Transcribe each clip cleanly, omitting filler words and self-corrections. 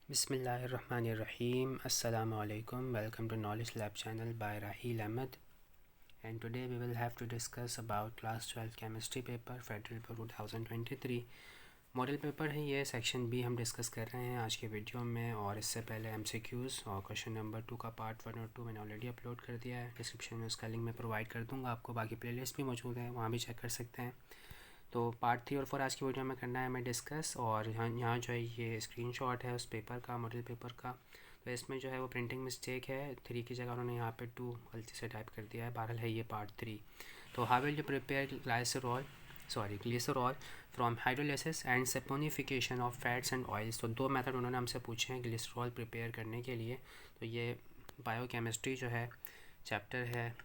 Bismillahirrahmanirrahim. Assalamu alaikum. Welcome to Knowledge Lab channel by Raheel Ahmed. And today we will have to discuss about class 12 chemistry paper Federal Board 2023 model paper है। ये section B हम discuss कर रहे हैं आज के video में। और इससे पहले एमसीक्यूज़ और क्वेश्चन नंबर 2 का पार्ट 1 और 2 मैंने ऑलरेडी अपलोड कर दिया है। डिस्क्रिप्शन में उसका लिंक मैं प्रोवाइड कर दूँगा आपको। बाकी प्लेलिस्ट भी मौजूद है, वहाँ भी चेक कर सकते हैं। तो पार्ट 3 और 4 आज की वीडियो में करना है हमें डिस्कस। और यहाँ जो है ये स्क्रीनशॉट है उस पेपर का, मॉडल पेपर का। तो इसमें जो है वो प्रिंटिंग मिस्टेक है, 3 की जगह उन्होंने यहाँ पे 2 गलती से टाइप कर दिया है। बहरहाल है ये पार्ट 3। तो how will you prepare glycerol from hydrolysis and saponification of fats and oils. तो 2 मेथड उन्होंने हमसे पूछे हैं ग्लिसरॉल प्रिपेयर करने के लिए। तो ये बायोकेमिस्ट्री जो है चैप्टर है,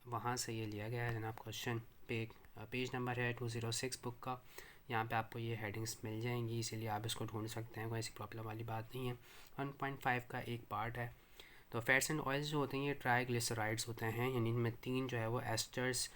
वहाँ से ये लिया गया है जनाब। क्वेश्चन पेज नंबर है 206 बुक का। यहाँ पे आपको ये हेडिंग्स मिल जाएंगी, इसीलिए आप इसको ढूंढ सकते हैं, कोई ऐसी प्रॉब्लम वाली बात नहीं है। 1.5 का एक पार्ट है। तो फैट्स एंड ऑयल्स जो होते हैं ये ट्राइग्लिसराइड्स होते हैं, यानी इनमें 3 जो है वो एस्टर्स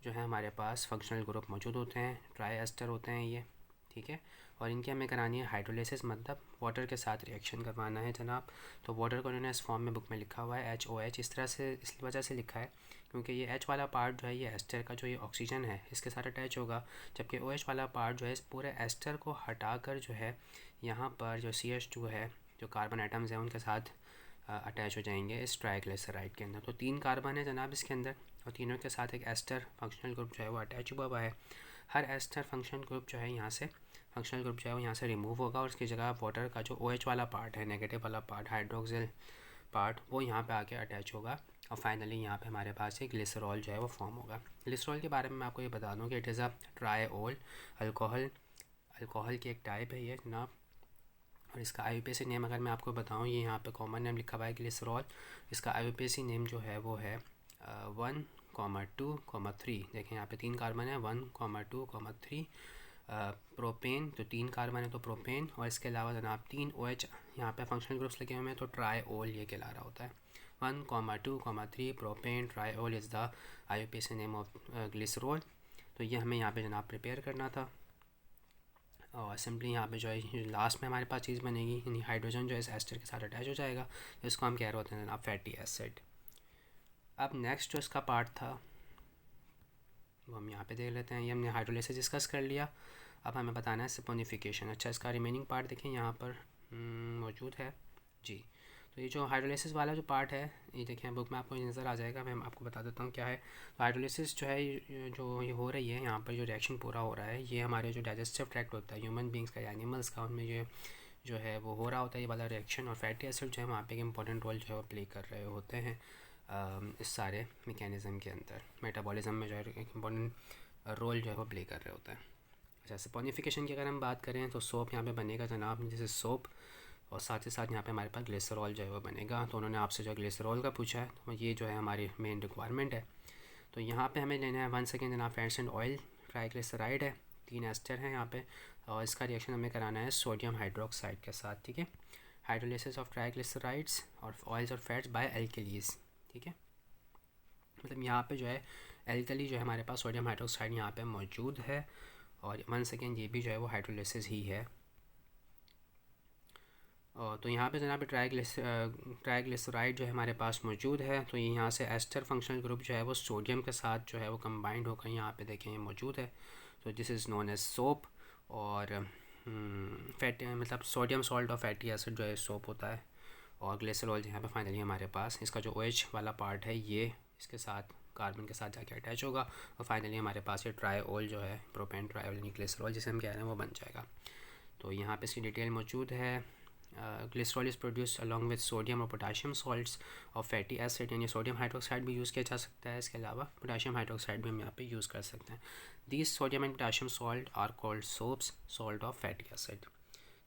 जो है हमारे पास फंक्शनल ग्रुप मौजूद होते हैं। ट्राई एस्टर होते हैं ये, ठीक है। और इनकी हमें करानी है हाइड्रोलिसिस, मतलब वाटर के साथ रिएक्शन करवाना है जनाब। तो वाटर को उन्होंने इस फॉर्म में बुक में लिखा हुआ है HOH। इस तरह से इस वजह से लिखा है क्योंकि ये H वाला पार्ट जो है ये एस्टर का जो ये ऑक्सीजन है इसके साथ अटैच होगा, जबकि OH वाला पार्ट जो है इस पूरे एस्टर को हटाकर जो है यहाँ पर जो CH2 है, जो कार्बन एटम्स हैं उनके साथ अटैच हो जाएंगे इस ट्राइग्लिसराइड के अंदर। तो 3 कार्बन है जनाब इसके अंदर, और तीनों के साथ एक एस्टर फंक्शनल ग्रुप जो है वो अटैच हुआ है। हर एस्टर फंक्शनल ग्रुप जो है यहाँ से फंक्शनल ग्रुप जो है वो यहाँ से रिमूव होगा, और उसकी जगह वाटर का जो OH वाला पार्ट है, नेगेटिव वाला पार्ट, हाइड्रोक्सिल पार्ट, वो यहाँ पे आके अटैच होगा। और फाइनली यहाँ पे हमारे पास एक ग्लिसरॉल जो है वो फॉर्म होगा। ग्लिसरॉल के बारे में मैं आपको ये बता दूँ कि इट इज़ अ ट्राईओल अल्कोहल की एक टाइप है ये जनाब। और इसका IUPAC नेम अगर मैं आपको बताऊँ, ये यहाँ पे कॉमन नेम लिखा हुआ है ग्लिसरॉल। इसका IUPAC नेम जो है वो है 1,2,3। देखें यहाँ पे 3 कार्बन है, 1,2,3। प्रोपेन, तो 3 कार्बन है तो प्रोपेन, और इसके अलावा जनाब 3 OH यहाँ पे फंक्शनल ग्रुप्स लगे हुए हैं, तो ट्राईओल ये कहला रहा होता है। 1,2,3 propane triol is the IUPAC name of glycerol. तो ये हमें यहाँ पे जनाब प्रिपेयर करना था। और सिंपली यहाँ पे जो है लास्ट में हमारे पास चीज़ बनेगी, यानी हाइड्रोजन जो है इस एस्टर के साथ अटैच हो जाएगा, तो इसको हम कह रहे होते हैं जनाब फैटी एसिड। अब नेक्स्ट जो इसका पार्ट था वो हम यहाँ पे देख लेते हैं। ये हमने हाइड्रोलिसिस डिस्कस कर लिया। अब हमें बताना है सपोनिफिकेशन। अच्छा, इसका रिमेनिंग पार्ट देखें यहाँ पर मौजूद है जी। तो ये जो हाइड्रोलिसिस वाला जो पार्ट है ये देखें बुक में आपको नज़र आ जाएगा। मैं आपको बता देता हूँ क्या है। तो हाइड्रोलिसिस जो है जो ये हो रही है यहाँ पर, जो रिएक्शन पूरा हो रहा है, ये हमारे जो डाइजेस्टिव ट्रैक्ट होता है ह्यूमन बींग्स का या एनिमल्स का, उनमें ये जो है वो हो रहा होता है ये वाला रिएक्शन। और फैटी एसिड जो है वहाँ पे एक इंपॉर्टेंट रोल जो है वो प्ले कर रहे होते हैं इस सारे मेकेनिज़म के अंदर। मेटाबॉलिज्म में जो है एक इम्पॉर्टेंट रोल जो है वो प्ले कर रहे होते हैं। अच्छा, सपोनिफिकेशन की अगर हम बात करें तो सोप यहाँ पे बनेगा जनाब, जैसे सोप, और साथ ही साथ यहाँ पे हमारे पास ग्लिसरॉल जो है वो बनेगा। तो उन्होंने आपसे जो ग्लिसरॉल का पूछा है, तो ये जो है हमारी मेन रिक्वायरमेंट है। तो यहाँ पे हमें लेना है 1 सेकेंड जनाब फैट्स एंड ऑयल ट्राइग्लिसराइड है, 3 एस्टर हैं यहाँ पे, और इसका रिएक्शन हमें कराना है सोडियम हाइड्रोक्साइड के साथ, ठीक है। हाइड्रोलिसिस ऑफ ट्राइग्लिसराइड्स और ऑयल्स और फैट्स बाय एल्केलीज, ठीक है। मतलब यहाँ पे जो है एल्कली जो है हमारे पास सोडियम हाइड्रोक्साइड यहाँ पे मौजूद है, और 1 सेकेंड ये भी जो है वो हाइड्रोलिसिस ही है। और तो यहाँ पे जनाब ट्राइग्लिसराइड जो है हमारे पास मौजूद है। तो ये यहाँ से एस्टर फंक्शनल ग्रुप जो है वो सोडियम के साथ जो है वो कंबाइंड होकर यहाँ पे देखें ये मौजूद है। तो this is known as soap. और फैटी मतलब सोडियम सॉल्ट और फैटी एसिड जो है सोप होता है। और ग्लिसरॉल यहाँ पे फाइनली हमारे पास इसका जो OH वाला पार्ट है ये इसके साथ कार्बन के साथ जाके अटैच होगा, और फाइनली हमारे पास ये ट्राईओल जो है प्रोपेन ट्राईओल यानी ग्लिसरॉल जिसे हम कह रहे हैं वो बन जाएगा। तो यहाँ पे इसकी डिटेल मौजूद है। Glycerol is produce along with sodium और पोटाशियम सॉल्ट्स और फैटी एसिड, यानी सोडियम हाइड्रोक्साइड भी यूज़ किया जा सकता है। इसके अलावा पोटाशियम हाइड्रोक्साइड भी हम यहाँ पे यूज़ कर सकते हैं। These sodium and potassium salt are called soaps, salt of fatty acid.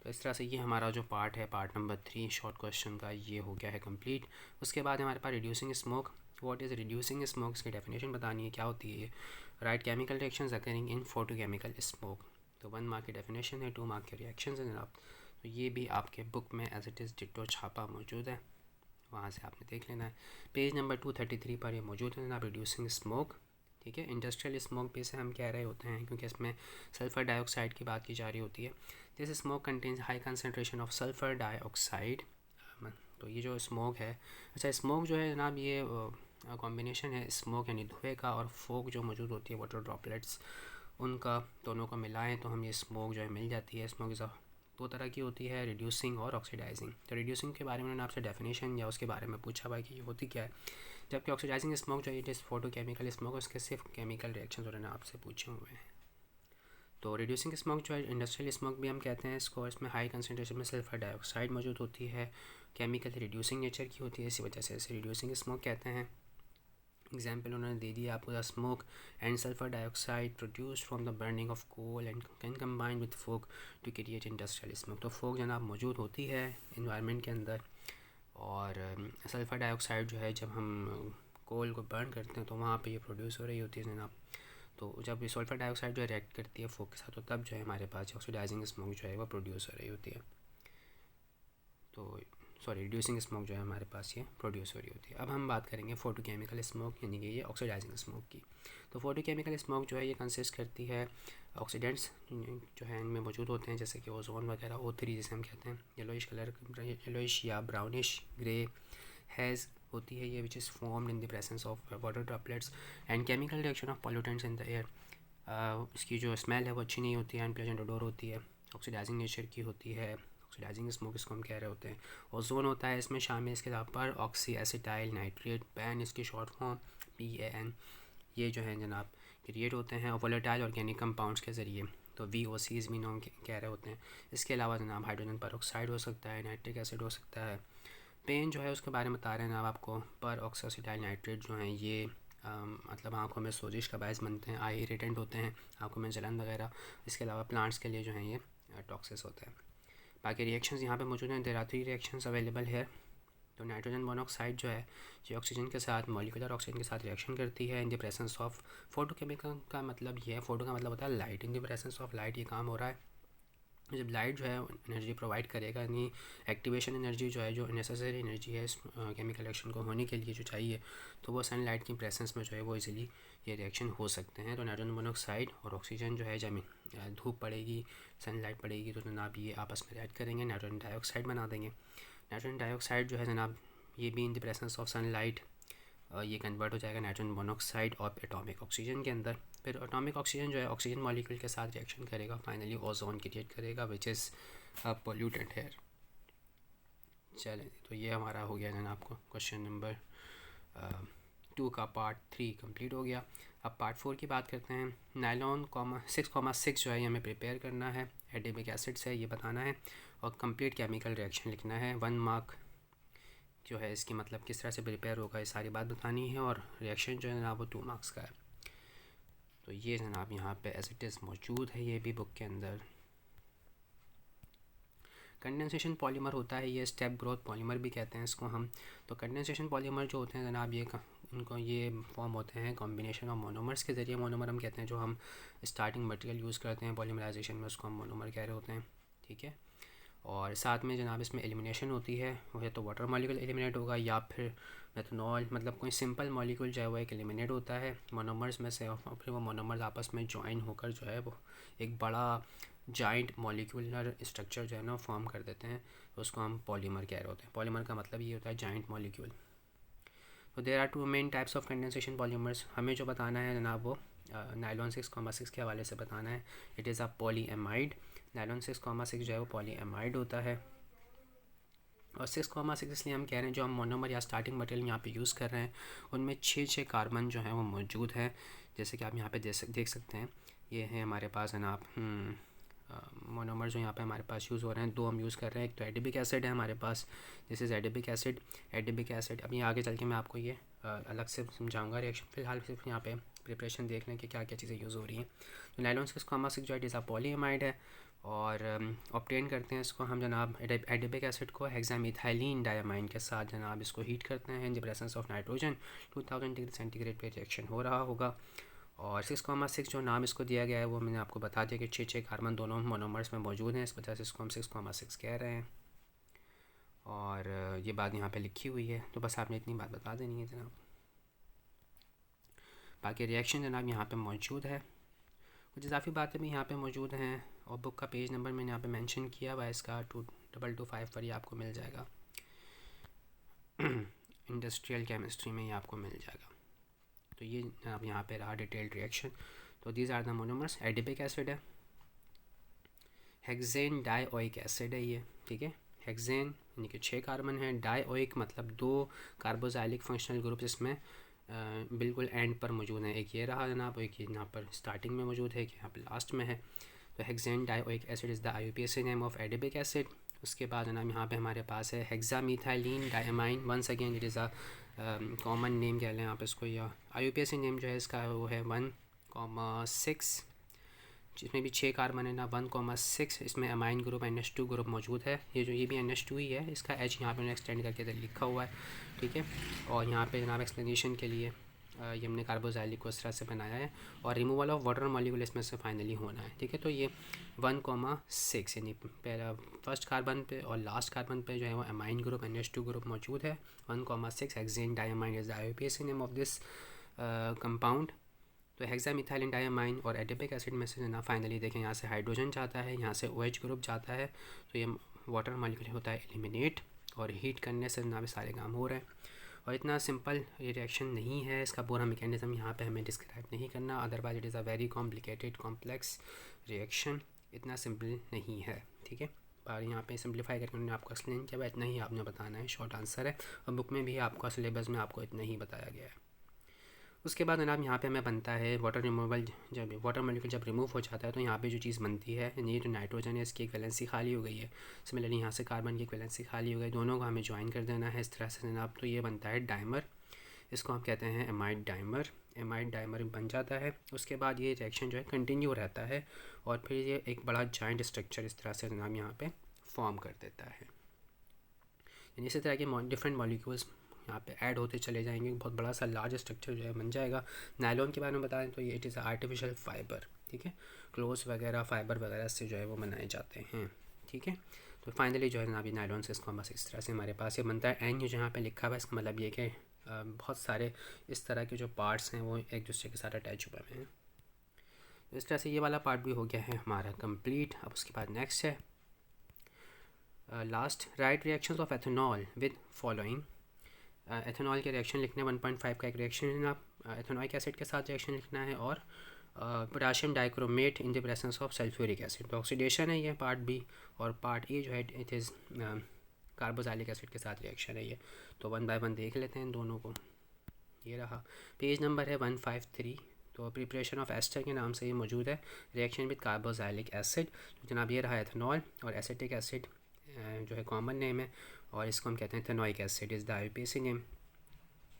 तो इस तरह से ये हमारा जो पार्ट है, पार्ट नंबर 3 शॉर्ट क्वेश्चन का, ये हो गया है कंप्लीट। उसके बाद हमारे पास reducing smoke. What is reducing smoke, इसकी डेफिनेशन बतानी है, क्या होती है ये। Right chemical reactions occurring in photochemical smoke. तो 1 मार्क की डेफिनेशन है, 2 मार्क के रिएक्शंस हैं जनाब। तो ये भी आपके बुक में एज इट इज़ डिट्टो छापा मौजूद है, वहाँ से आपने देख लेना है। पेज नंबर 233 पर ये मौजूद है जनाब, रिड्यूसिंग स्मोक, ठीक है। इंडस्ट्रियल स्मोक भी से हम कह रहे होते हैं क्योंकि इसमें सल्फ़र डाइऑक्साइड की बात की जा रही होती है। This smoke contains high concentration of sulphur dioxide. तो ये जो स्मोक है, अच्छा स्मोक जो है जनाब ये कॉम्बिनेशन है स्मोक यानी धुएँ का और फोग जो मौजूद होती है वाटर ड्रॉपलेट्स, उनका दोनों को मिलाएं तो हम ये स्मोक जो है मिल जाती है। स्मोक दो तरह की होती है, रिड्यूसिंग और ऑक्सीडाइजिंग। तो रिड्यूसिंग के बारे में उन्होंने आपसे डेफिनेशन या उसके बारे में पूछा हुआ कि ये होती क्या है, जबकि ऑक्सीडाइजिंग स्मोक जो है इट इज़ फोटोकेमिकल स्मोक, उसके सिर्फ केमिकल रिएक्शन उन्होंने आपसे पूछे हुए हैं। तो रिड्यूसिंग स्मोक जो है इंडस्ट्रियल स्मोक भी हम कहते हैं इसको, इसमें हाई कंसनट्रेशन में सल्फर डाइऑक्साइड मौजूद होती है, केमिकल रिड्यूसिंग नेचर की होती है, इसी वजह से इसे रिड्यूसिंग स्मोक कहते हैं। एग्जाम्पल उन्होंने दे दिया आपको, the smoke and sulphur dioxide produce from the burning of coal and can combine with fog to create industrial smoke. तो फोक जनाब मौजूद होती है इन्वायरमेंट के अंदर, और सल्फ़र डाइऑक्साइड जो है जब हम कोल को बर्न करते हैं तो वहाँ पे ये प्रोड्यूस हो रही होती है जनाब। तो जब ये सल्फ़र डाइऑक्साइड जो है रिएक्ट करती है फोक के साथ, तो तब जो है हमारे पास ऑक्सीडाइजिंग स्मोक जो है वो प्रोड्यूस हो रही होती है। तो सॉरी, रिड्यूसिंग स्मोक जो है हमारे पास ये प्रोड्यूस हो रही होती है। अब हम बात करेंगे फोटोकेमिकल स्मोक यानी कि ये ऑक्सीडाइजिंग स्मोक की। तो फोटोकेमिकल स्मोक जो है ये कंसिस्ट करती है ऑक्सीडेंट्स जो है इनमें मौजूद होते हैं, जैसे कि ओजोन वगैरह, O3 जिसे हम कहते हैं, येलोइश कलर, येलोइश या ब्राउनिश ग्रे हैज़ होती है ये, which is formed in the presence of water droplets and chemical reaction of pollutants in the air. इसकी जो स्मेल है वो अच्छी नहीं होती है, अनप्लेजेंट ओडोर होती है, ऑक्सीडाइजिंग नेचर की होती है। ऑक्सीडाइजिंग स्मोक इसको हम कह रहे होते हैं। ओजोन होता है इसमें शामिल, इसके अलावा पर ऑक्सी एसिटाइल नाइट्रेट, पैन इसकी शॉर्ट फॉर्म PAN, ये जो है जनाब क्रिएट होते हैं वोलेटाइल ऑर्गेनिक कंपाउंड्स के ज़रिए, तो VOCs भी नाम कह रहे होते हैं। इसके अलावा जनाब हाइड्रोजन पर ऑक्साइड हो सकता है, नाइट्रिक एसिड हो सकता है। पेन जो है उसके बारे में बता रहे हैं जनाब आपको, पर ऑक्सीडाइल नाइट्रेट जो हैं ये मतलब आँखों में सोजिश का बायस बनते हैं, आई इरिटेंट होते हैं, आँखों में जलन वगैरह। इसके अलावा प्लांट्स के लिए जो हैं ये टॉक्सिस होते हैं। बाकी रिएक्शंस यहाँ पे मौजूद हैं, देयर आर 3 रिएक्शंस अवेलेबल है। तो नाइट्रोजन मोनोऑक्साइड जो है ये ऑक्सीजन के साथ मॉलिक्यूलर ऑक्सीजन के साथ रिएक्शन करती है इन द प्रेजेंस ऑफ फोटोकेमिकल। का मतलब ये है, फोटो का मतलब होता है light, in the presence of light ये काम हो रहा है। जब लाइट जो है एनर्जी प्रोवाइड करेगा, यानी एक्टिवेशन एनर्जी जो है, जो नेसेसरी एनर्जी है इस केमिकल रिएक्शन को होने के लिए जो चाहिए, तो वो सनलाइट की प्रेजेंस में जो है वो इजीली ये रिएक्शन हो सकते हैं। तो नाइट्रोजन मोनोऑक्साइड और ऑक्सीजन जो है जमीन धूप पड़ेगी, सनलाइट पड़ेगी तो जनाब ये आपस में रिएक्ट करेंगे, नाइट्रोजन डाइऑक्साइड बना देंगे। नाइट्रोजन डाइऑक्साइड जो है जनाब ये भी इन द प्रेजेंस ऑफ सनलाइट ये कन्वर्ट हो जाएगा नाइट्रोजन मोनोऑक्साइड और एटॉमिक ऑक्सीजन के अंदर। फिर एटॉमिक ऑक्सीजन जो है ऑक्सीजन मॉलिक्यूल के साथ रिएक्शन करेगा, फाइनली ओजोन क्रिएट करेगा विच इज़ पोल्यूटेंट है। चलें, तो ये हमारा हो गया जनाब आपको क्वेश्चन नंबर 2 का पार्ट 3 कंप्लीट हो गया। अब पार्ट 4 की बात करते हैं। नाइलॉन 6,6 जो है ये हमें प्रिपेयर करना है, एडिबिक एसिड से ये बताना है और कंप्लीट केमिकल रिएक्शन लिखना है। 1 मार्क जो है इसकी मतलब किस तरह से प्रिपेयर होगा ये सारी बात बतानी है, और रिएक्शन जो है जनाब वो 2 मार्क्स का है। तो ये जनाब यहाँ पे एज इट इज़ मौजूद है ये भी बुक के अंदर। कंडेंसेशन पॉलीमर होता है ये, स्टेप ग्रोथ पॉलीमर भी कहते हैं इसको हम। तो कंडेंसेशन पॉलीमर जो होते हैं जनाब ये उनको ये फॉर्म होते हैं कॉम्बिनेशन ऑफ मोनोमर्स के ज़रिए। मोनोमर हम कहते हैं जो हम स्टार्टिंग मटेरियल यूज़ करते हैं पॉलीमराइजेशन में, उसको हम मोनोमर कह रहे होते हैं, ठीक है। और साथ में जनाब इसमें एलिमिनेशन होती है, वो या तो वाटर मॉलिक्यूल एलिमिनेट होगा या फिर मेथनॉल, मतलब कोई सिंपल मॉलिक्यूल जो है वो एक एलिमिनेट होता है मोनोमर्स में से, और फिर वो मोनोमर्स आपस में ज्वाइन होकर जो है वो एक बड़ा जॉइंट मॉलिक्यूलर स्ट्रक्चर जो है ना फॉर्म कर देते हैं, तो उसको हम पॉलीमर कह रहे होते हैं। पॉलीमर का मतलब ये होता है जॉइंट मॉलिक्यूल। तो there are 2 main types of condensation polymers. हमें जो बताना है जनाब वो नाइलॉन 6,6 के हवाले से बताना है। It is a polyamide. Nylon 6,6 जो है वो पॉलीएमाइड होता है, और 6,6 इसलिए हम कह रहे हैं जो हम मोनोमर या स्टार्टिंग मटेरियल यहाँ पे यूज़ कर रहे हैं उनमें 6 कार्बन जो है वो मौजूद है, जैसे कि आप यहाँ पे देख सकते हैं। ये है हमारे पास है ना आप मोनोमर जो यहाँ पे हमारे पास यूज़ हो रहे हैं, 2 हम यूज़ कर रहे हैं। एक तो एडिबिक एसिड है हमारे पास, दिस इज़ एडिबिक एसिड। एडिबिक एसिड अभी आगे चल के मैं आपको ये अलग से समझाऊंगा रिएक्शन, फिलहाल सिर्फ यहाँ पे प्रिपरेशन देख लें कि क्या क्या चीज़ें यूज़ हो रही हैं। तो नाइलॉन 6,6 जो है पॉलीएमाइड है, और ऑब्टेन करते हैं इसको हम जनाब एडिबिक एसिड को हेक्सामिथाइलिन डायमाइन के साथ जनाब इसको हीट करते हैं इन the presence of nitrogen. 2000 degree centigrade पे रिएक्शन हो रहा होगा। और 6,6 जो नाम इसको दिया गया है वो मैंने आपको बता दिया कि 6 कार्बन दोनों मोनोमर्स में मौजूद हैं, इस वजह से इसको हम 6,6 कह रहे हैं। और ये बात यहाँ पे लिखी हुई है, तो बस आपने इतनी बात बता देनी है जनाब। बाकी रिएक्शन जनाब यहाँ पे मौजूद है, कुछ इजाफी बातें भी यहाँ पे मौजूद हैं, और बुक का पेज नंबर मैंने यहाँ पे मेंशन किया हुआ है, इसका 2225 पर ही आपको मिल जाएगा। इंडस्ट्रियल केमिस्ट्री में ही आपको मिल जाएगा। तो ये अब यहाँ पे रहा डिटेल्ड रिएक्शन। तो these are the monomers. Adipic acid है, हेक्सेन डाइओइक एसिड है ये, ठीक है। हेक्सेन यानी कि 6 कार्बन है, डाइओइक मतलब 2 कार्बोजाइलिक फंक्शनल ग्रुप इसमें बिल्कुल एंड पर मौजूद है। एक ये रहा जनाब, एक यहाँ पर स्टार्टिंग में मौजूद है, कि यहाँ पर लास्ट में है। तो hexane dioic acid is the IUPAC name of adipic acid. उसके बाद जनाब यहाँ पे हमारे पास है hexamethylene diamine. Once again it is a common name कह लें आप इसको, या IUPAC नेम जो है इसका वो है 1,6, जिसमें भी 6 कार्बन है ना, 1,6। इसमें अमाइन ग्रुप NH2 ग्रुप मौजूद है। ये भी NH2 ही है, इसका H यहाँ पे एक्सटेंड करके लिखा हुआ है, ठीक है। और यहाँ पे जनाब एक्सप्लेनेशन के लिए ये हमने कार्बोजाइलिक को इस तरह से बनाया है, और रिमूवल ऑफ वाटर मॉलिक्यूल इसमें से फाइनली होना है, ठीक है। तो ये 1,6 यानी पहला फर्स्ट कार्बन पे और लास्ट कार्बन पे जो है वो अमाइन ग्रुप NH2 ग्रुप मौजूद है। 1,6 hexane diamine is the IUPAC name of this compound. तो हेक्सामीथाइलिन डायमाइन और एडिपिक एसिड में से ना फाइनली देखें, यहाँ से हाइड्रोजन जाता है, यहाँ से OH ग्रुप जाता है, तो ये वाटर मॉलिक्यूल होता है एलिमिनेट, और हीट करने से ना भी सारे काम हो रहे हैं। और इतना सिंपल ये रिएक्शन नहीं है, इसका पूरा मैकेनिज्म यहाँ पे हमें डिस्क्राइब नहीं करना, otherwise it is a very complicated complex reaction, इतना सिंपल नहीं है, ठीक है। पर यहाँ पे सिंप्लीफाई करके उन्होंने आपको एक्सप्लेन किया, इतना ही आपने बताना है, शॉर्ट आंसर है, और बुक में भी आपका सिलेबस में आपको इतना ही बताया गया है। उसके बाद जनाब यहाँ पे हमें बनता है वाटर रिमूवल। जब वाटर मॉलिक्यूल जब रिमूव हो जाता है तो यहाँ पे जो चीज़ बनती है, ये जो नाइट्रोजन है इसकी एक वैलेंसी खाली हो गई है, सिमिलरली यहाँ से कार्बन की एक वैलेंसी खाली हो गई, दोनों को हमें ज्वाइन कर देना है इस तरह से जनाब। तो ये बनता है डाइमर, इसको हम कहते हैं एमाइड डाइमर। एमाइड डाइमर बन जाता है। उसके बाद ये रिएक्शन जो है कंटिन्यू रहता है, और फिर ये एक बड़ा जॉइंट स्ट्रक्चर इस तरह से जनाब यहाँ पे फॉर्म कर देता है। यानी इसी तरह के डिफरेंट मॉलिक्यूल्स यहाँ पे ऐड होते चले जाएंगे, बहुत बड़ा सा लार्ज स्ट्रक्चर जो है बन जाएगा। नायलॉन के बारे में बताएं तो ये इट इज़ आर्टिफिशियल फाइबर, ठीक है। क्लोथ वगैरह फाइबर वगैरह से जो है वो बनाए जाते हैं, ठीक है। तो फाइनली जो है ना अभी नायलॉन से इसको बस इस तरह से हमारे पास ये बनता है। एन जो यहाँ पे लिखा हुआ है इसका मतलब ये कि बहुत सारे इस तरह के जो पार्ट्स हैं वो एक दूसरे के साथ अटैच हुए हैं। तो इस तरह से ये वाला पार्ट भी हो गया है हमारा कंप्लीट। अब उसके बाद नेक्स्ट है last, right reactions of ethanol with following. Ethanol के रिएक्शन लिखने 1.5 का एक रिएक्शन है ना, एथेनॉइक एसिड के साथ रिएक्शन लिखना है, और potassium dichromate in the presence of sulphuric acid. तो ऑक्सीडेशन है ये पार्ट बी, और पार्ट ए जो है इट इज़ कार्बोजाइलिक एसिड के साथ रिएक्शन है ये। तो 1 बाय 1 देख लेते हैं दोनों को। ये रहा, पेज नंबर है 153। तो प्रिपरेशन ऑफ एस्टर के नाम से ये मौजूद है, रिएक्शन विद कार्बोजाइलिक एसिड। तो जनाब ये रहा एथेनॉल, और एसिटिक एसिड जो है कॉमन नेम है, और इसको हम कहते हैं ethanoic acid is the IUPAC name.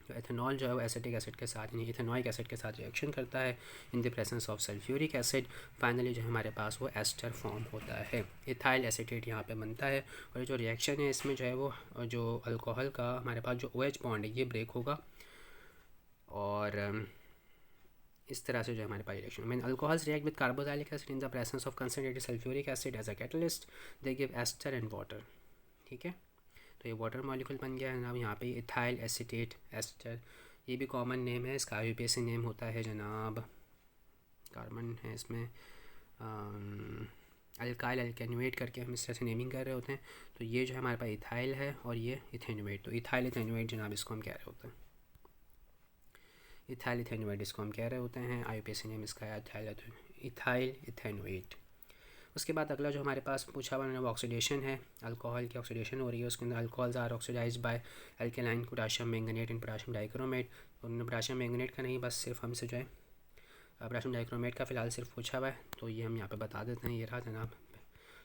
तो एथेनॉल जो है वो एसिटिक एसिड के साथ यानी इथेनॉइक एसिड के साथ रिएक्शन करता है इन the presence of sulphuric acid. Finally जो हमारे पास वो एस्टर फॉर्म होता है, इथाइल एसीटेट यहाँ पे बनता है। और ये जो रिएक्शन है इसमें जो है वो जो अल्कोहल का हमारे पास जो OH बॉन्ड है ये ब्रेक होगा, और इस तरह से जो हमारे पास reaction mean alcohols react with carboxylic acid in the presence of concentrated sulphuric acid as a catalyst, they give ester and water, ठीक है। तो ये वाटर मॉलिक्यूल बन गया है जनाब। यहाँ पे इथाइल एसीटेट एस्टर, ये भी कॉमन नेम है, इसका IUPAC नेम होता है जनाब, कार्बन है इसमें अल्काइल एल्केनुएट करके हम इस तरह से नेमिंग कर रहे होते हैं। तो ये जो है हमारे पास इथाइल है, और ये इथेनुएट। तो इथाइल इथेनुएट जनाब इसको हम कह रहे होते हैं, इथाइल इथेनुएट इसको हम कह रहे होते हैं। IUPAC नेम इसका है इथाइल इथेनुएट। उसके बाद अगला जो हमारे पास पूछा हुआ वो ऑक्सीडेशन है, अल्कोहल की ऑक्सीडेशन हो रही है, उसके अंदर alcohols are oxidised by alkaline potassium manganate and potassium dichromate. उन्होंने पोटाशियम मैंगनेट का नहीं, बस सिर्फ हमसे जो है पोटाशियम डाइक्रोमेट का फ़िलहाल सिर्फ पूछा हुआ है, तो ये हम यहाँ पे बता देते हैं। ये रहा जनाब।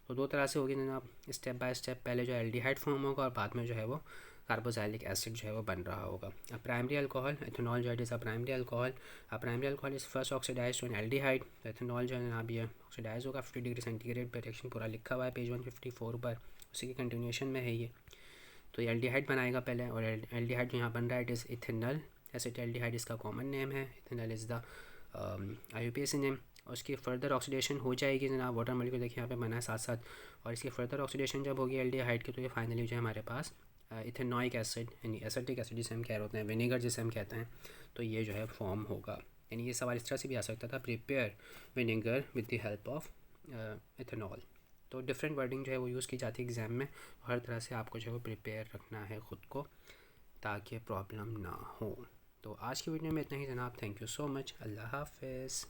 तो 2 तरह से होगी जनाब, स्टेप बाय स्टेप, पहले जो एल्डिहाइड फॉर्म होगा और बाद में जो है वो कार्बोजाइलिक एसिड जो है वो बन रहा होगा। प्राइमरी अल्कोहल एथेनॉल जो है is a primary alcohol. Primary alcohol is first oxidised to an aldehyde. तो एथेनॉल जो है जनाब ये ऑक्सीडाइज होगा 50 डिग्री सेंटीग्रेड पर। रिएक्शन पूरा लिखा हुआ है पेज 154 पर, उसी की कंटिन्यूएशन में है ये। तो ये एल्डिहाइड बनाएगा पहले, और एल्डिहाइड जो यहाँ बन रहा है इट इज़ इथेनल एसिटाल्डिहाइड, इसका कॉमन नेम है। Ethanal is the IUPAC name. और इसकी फर्दर ऑक्सीडेशन हो जाएगी जनाब, वाटर मॉलिक्यूल देखिए यहाँ पे बना है साथ साथ, और इसकी फर्दर ऑक्सीडेशन जब होगी एल्डिहाइड की, तो ये फाइनली जो है हमारे पास इथेनॉइक एसिड यानी एसिटिक एसिड जिसे हम कह रहे होते हैं, विनेगर जिसे हम कहते हैं, तो ये जो है फॉर्म होगा। यानी ये सवाल इस तरह से भी आ सकता था, prepare vinegar with the help of ethanol. तो डिफरेंट वर्डिंग जो है वो यूज़ की जाती है एग्ज़ाम में। हर तरह से आपको जो है वो प्रिपेयर रखना है ख़ुद को ताकि प्रॉब्लम ना हो। तो आज की वीडियो में इतना ही जनाब। Thank you so much. अल्लाह हाफ़िज़।